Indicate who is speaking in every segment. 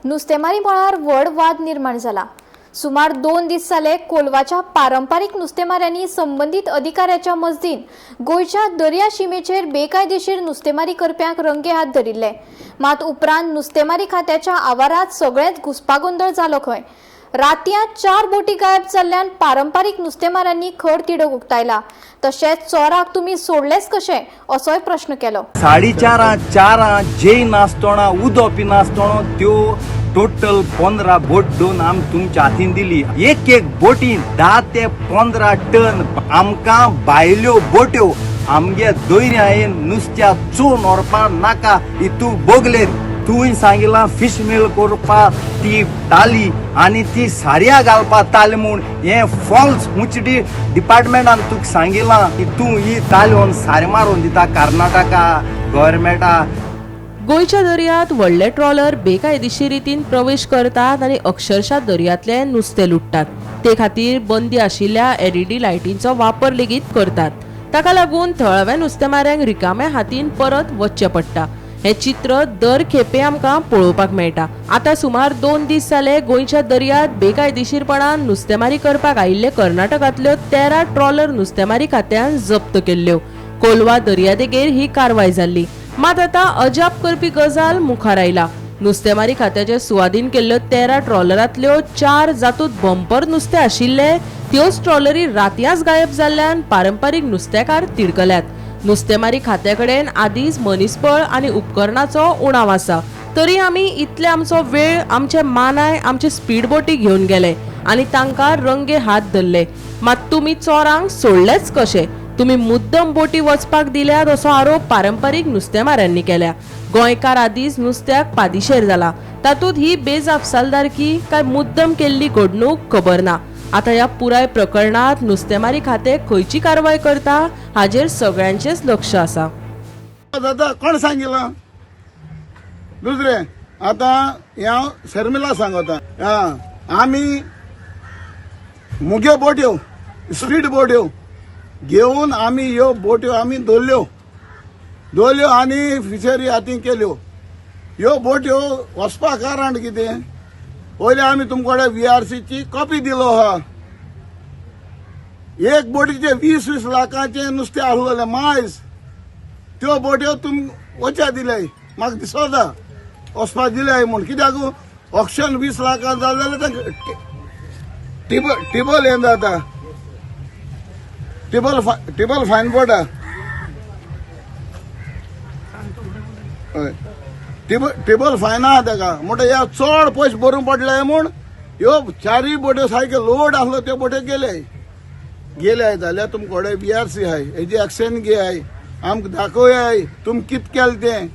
Speaker 1: नुस्तेमारी मळार व्हड वाद निर्माण जाला। सुमार 2 दीस जाले कोलवाच्या पारंपारीक नुस्तेमाऱ्यांनी संबंधित अधिकाऱ्याच्या मजतीन गोयच्या दर्या शिमेचेर बेकायदेशीर नुस्तेमारी करप्यांक रंगे हात धरिल्ले। मात उपरांत नुस्तेमारी खात्याच्या आवारात सगळेच घुसपागोंदळ जालो खंय। रातयां 4 बोटी गायब जाल्ल्यान पारंपारीक नुस्तेमारांनी खर तिडक उक्तायला। तशेंच चोराक तुमी सोडलेच कशे असोय प्रश्न केलो।
Speaker 2: 4:30 जे नासतना उदो पिनासतना त्यो टोटल 15 बोट दोन आम तुमच्या हातीन दिली। एक बोटीन 10 ते 15 टन आमकां भायल्यो बोट्यो आमगे दोयऱ्यान नुस्त्या चोन व्हरपा नाका इतू बोगलेर तुवें सांगिलां फिश मील करपा ती ताली आनी ती साऱ्या घालपा ताली म्हूण हे फॉल्स मुचडी डिपार्टमेंटान तुका सांगिलां की तूं ही ताली व्हरून सारें मारून दिता कर्नाटका गव्हर्मेंटा।
Speaker 3: गोयच्या दर्यांत व्हडले ट्रॉलर बेकायदेशीर रितीन प्रवेश करतात आनी अक्षरशः दर्यांतले नुस्तें लुटतात। ते खातीर बंदी आशिल्ल्या LED लायटींचो वापर लेगीत करतात। ताका लागून थळाव्या नुस्तेमाऱ्यांक रिकाम्या हातीन परत वचचें पडटा। हे चित्र दर खेपे आमकां पळोवपाक मेळटा। आता सुमार 2 दीस जाले गोयच्या दर्यांत बेकायदेशीरपणान नुस्तेमारी करपाक आयिल्ले कर्नाटकांतल्यो 13 ट्रॉलर नुस्तेमारी खात्यान जप्त केल्ल्यो। कोलवा दर्यादेगेर ही कारवाय जाल्ली। मात आता अजाप करपी गजाल मुखार आयला। नुस्तेमारी खात्याचे सुवाधीन केल्ल्यो 13 ट्रॉलरांतल्यो 4 जातूंत बंपर नुस्तें आशिल्ले त्योच ट्रॉलरी रातयाच गायब जाल्ल्यान पारंपारीक नुस्तेकार तिडकल्यात। नुस्तेमारी खात्या कडेन आदींच मनीसबळ आनी उपकरणाचो उणाव आसा, तरी आमी इतले आमचो वेळ, आमचे मानाय, आमचे स्पीड बोटी घेवन गेले आनी तांकां रंगे हात धरले। मात तुमी चोरांक सोडलेच कशे? तुमी मुद्दम बोटी वचपाक दिल्यात असो आरोप पारंपारीक नुस्तेमाऱ्यांनी केल्या। गोंयकार आदींच नुस्त्याक पादिशेर जाला। तातूंत ही बेजापसालदारकी काय मुद्दम केल्ली घडणूक खबर ना। आता ह्या पुराय प्रकरणात नुस्तेमारी खाते खंयची कारवाय करता हाजेर सगळ्यांचेच लक्ष आसा।
Speaker 4: दादा कोण सांगितलं? दुसरे आता ह्या शर्मिला सांगता आम्ही मुगे बोट्यो स्पीड बोट्यो घेऊन आम्ही ह्यो बोट्यो आम्ही दवरल्यो आनी फिशरी हातीन केल्यो। ह्यो बोट्यो वचपा कारण कितें? पयलीं आमी तुमकडे VRC ची कॉपी दिलो हा। एक बोटीचे 20-20 लाखांचे नुस्तें आसलेले मायज त्यो बोट्यो तुम वचा दिले। म्हाका दिसोता वचपाक दिले म्हूण, कित्याक ऑक्शन 20 लाखां जालें जाल्यार टिबल हें जाता, टिबल फायन पडटा। टेबल फायन आहा ताका म्हणटा ह्या चड पयशे भरूंक पडले म्हूण ह्यो 4 बोट्यो सारके लोड आसलो त्यो बोट्यो गेले जाल्यार तुमकडे VRC आहाय, हेजी एक्शन घेयाय, आमकां दाखोवयाय तुमी कितें केलें तें।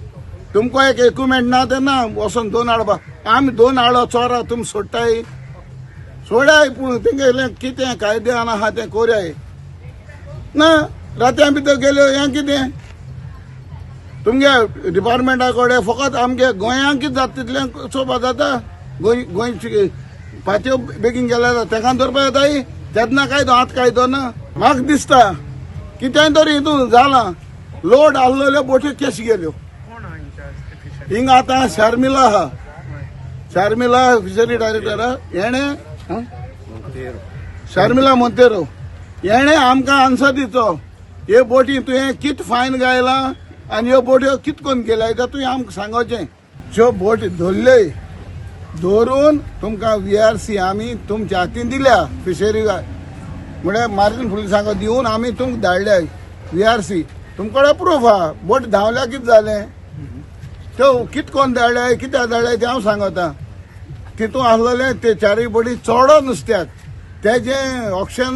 Speaker 4: तुमकां एक इक्विपमेंट ना तेन्ना वचोन 2 हाडपा, आमी 2 हाडो चोरां तुमी सोडाय पूण तेंगे कितें कायदे आहा तें कोरयाय ना। रात्यां भितर गेल्यो हें कितें? तुमगे डिपार्टमेंटा कडेन फकत आमगे गोंयांक कितें जाता तितलें चोवपा जाता? गोंयची पात्यो बेगीन गेल्या तेका धरपा येताय, तेन्ना कायदो आतां कायदो ना। म्हाका दिसता कितेंय तरी हितून जाला, लोड आसलेल्यो बोट्यो केश गेल्यो। हिंगा आतां शर्मिला आहा, शर्मिला फिशरी डायरेक्टर हेणे शर्मिला मोंतेरो हेणे आमकां आन्सर दिवचो। हे बोटी तुवें कितें फायन गायला आनी ह्यो बोट्यो कितें करून गेल्याय तें तुवें आमकां सांगोचें। ज्यो बोटी धरल्यो धरून तुमकां VRC आमी तुमच्या हातीन दिल्या फिशरी म्हळ्यार मार्जिन पुलिसांक दिवन आमी तुमकां धाडल्या VRC। तुमकडे प्रूफ आहा, बोट धांवल्या कितें जालें त्यो कितें करून धाडल्या कित्याक धाडल्या तें हांव सांगता। तितून आसलेले ते 4 बोटी चोडो नुस्त्याक तेजें ऑक्शन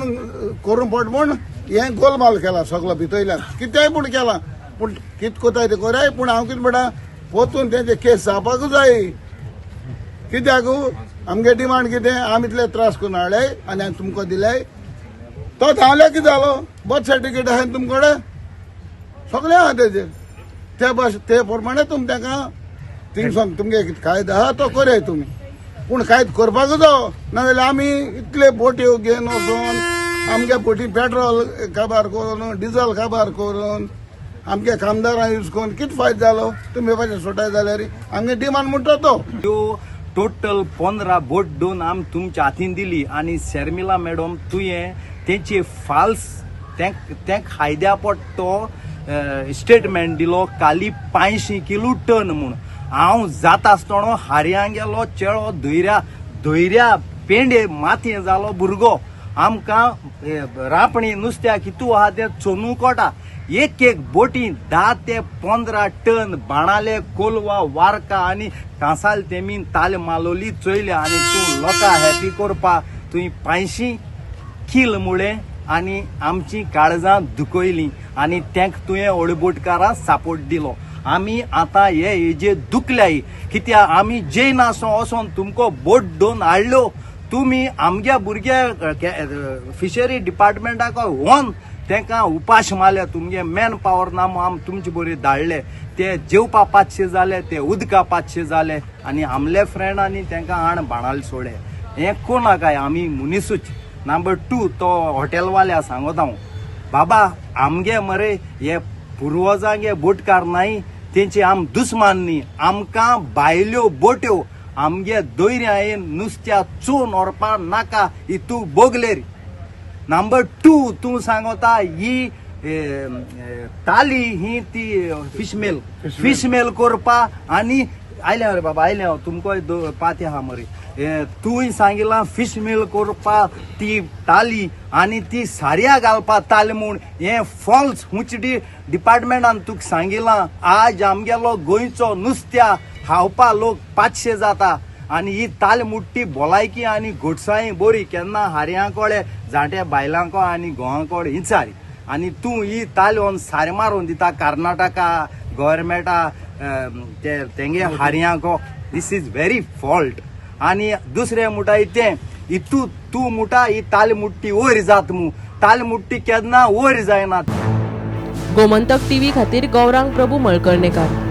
Speaker 4: करूंक पड म्हूण हें गोलमाल केला सगळो भितरल्यान, कितेंय पूण केलां। पूण कितें कोताय तें कोराय, पूण हांव कितें म्हणटा पोतून तेंचे केस जावपाकूच जाय। कित्याक आमगे डिमांड कितें? आमी इतले त्रास करून हाडले आनी हांवें तुमकां दिले। तो धांवल्या कितें जालो? बर्थ सर्टिफिकेट आहा तुमकडे सगळें आहा तेजेर, ते प्रमाणे तुमी ताका थिंगसून तुमगे कायदो आहा तो कोराय तुमी, पूण कायदो करपाकूच जावो नाजाल्यार आमी इतले बोट्यो घेवन वचून आमगे बोटी पेट्रोल काबार करून डिझल काबार करून आमगे कामदारां यूज करून कितें फायदो जालो? तुमी मातशें सोटाय जाल्यार आमगे डिमांड म्हणटा तो।
Speaker 2: टोटल 15 बोट दोन आम तुमच्या हातीन दिली आणि शर्मिला मॅडम तुवें तेंचे फाल्स ते खायद्या पडतो स्टेटमेंट दिलो काली 500 किलो टन म्हूण हांव जाता आसतना हारयां गेलो चेळो धोयऱ्या पेंडे मातये जालो भुरगो आमकां रापणी नुस्त्या कितू आहा तें चोनू कोटा एक बोटी 10 ते 15 टन बाणाले कोलवा वारका आनी कांसाल तेमीन ताल मालोली चोयले आनी तूं लोकां हॅपी करपा तुवें 500 किल मुळे आनी आमची काळजां दुखयलीं आनी तेंक तुवें ओडबोटकारां सापोर्ट दिलो आमी आतां हे हेजेर दुखल्याय कित्याक आमी जैन आसो वचोन तुमको बोट दोन हाडल्यो तुमी आमच्या भुरग्या फिशरी डिपार्टमेंटाक व्हरून तेंकां उपाश मारल्या तुमगे मॅन पावर नाम आम तुमचे बरे धाडले ते जेवपा 500 जाले ते उदका 500 जाले आनी आमले फ्रेंडांनी तेंकां आण बाणाल सोडले हें कोणाकाय आमी मुनीसूच नंबर 2 तो हॉटेलवाल्या सांगत हांव बाबा आमगे मरे हे पुर्वजांगे बोटकार नाय तेंचे आम दुस्मान न्ही आमकां भायल्यो बोट्यो आमगे दोयऱ्या येवन नुस्त्या चोवन व्हरपा नाका ही तूं बोगलेर नंबर 2 तूं सांगता ही ताली ही ती फिश मेल करपा आनी आयले रे बाबा आयले तुमको पाते आहा मरे तुवें सांगिलां फिश मेल करपा ती ताली आनी ती साऱ्या घालपा ताली म्हूण हें फॉल्स हुंचडी डिपार्टमेंटान तुका सांगिलां आज आमगेलो गोंयचो नुस्त्या खावपा लोक 500 जाता आनी ही ताल मुट्टी भलायकी आनी घोटसाय बरी केन्ना हारयां कोडे जाणट्या बायलांको आनी घोवांकोडे हिंचारी आनी तूं ही ताल व्हरून सारें मारून दिता कर्नाटका गव्हर्मेंटा तेंगे हारयांको दिस इज व्हेरी फॉल्ट आनी दुसरें मुटा तें हितू तूं मुटा ही ताल मुट्टी वयर जात मू ताल मुट्टी केन्ना वयर जायना
Speaker 3: गोमंतक टीव्ही खातीर गौरांग प्रभू मळकर्णेकार.